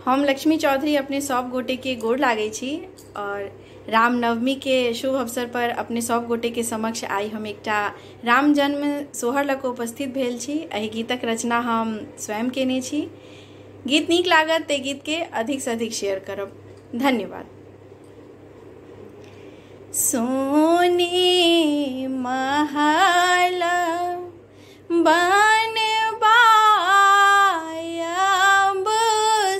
हम लक्ष्मी चौधरी अपने सब गोटे के गोड़ लागे छी और रामनवमी के शुभ अवसर पर अपने सब गोटे के समक्ष आई हम एकटा राम जन्म सोहर लऽ कऽ उपस्थित भेल छी। एहि गीतक रचना हम स्वयं केने छी। गीत नीक लागत ते गीत के अधिक से अधिक शेयर करब। धन्यवाद। सोने महल बनवायब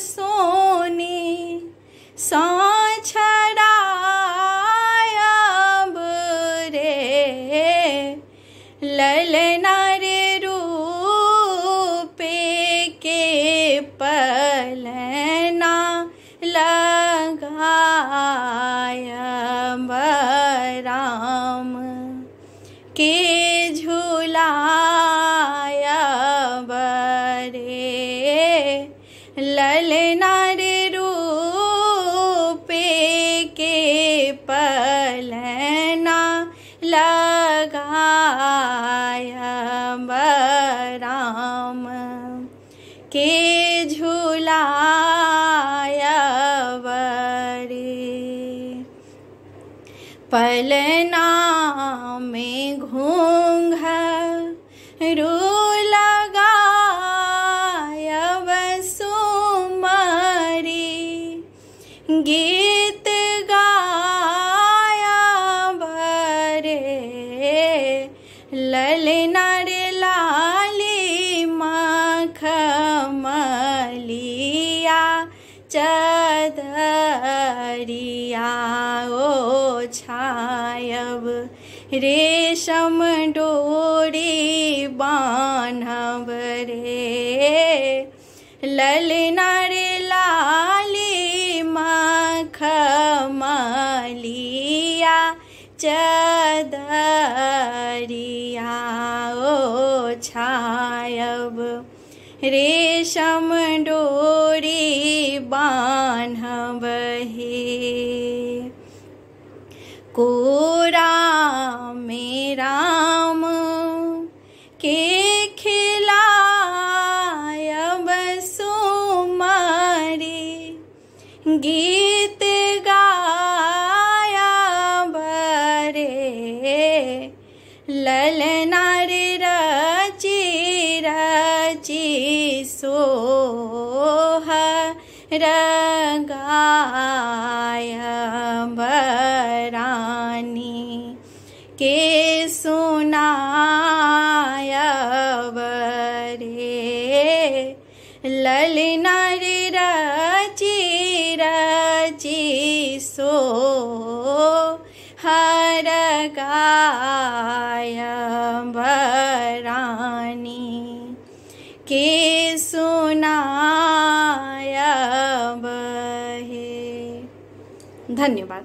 सोने सँ छड़ायब रे ललना रे रूपे के पलना लगायब राम के झुलायब रे ललना रे रूपे के पलना लगायब राम के झुलायब रे पलना में घूंघरू लगायब सुमरी गीत गायब रे ललना रे लाली मखमलिया चदरिया ओछायब रेशम डोरी बान्हब रे ललना रे लाली मखमलिया चदरिया ओछायब रेशम डोरी बान्हब हे कोरा में राम के खिलायब सुमरी गीत गायब रे ललना रे रची रची सोहर गायब रानी के सुनायब रे ललना रे रची रची सोहर गायब रानी के सुनायब हे। धन्यवाद।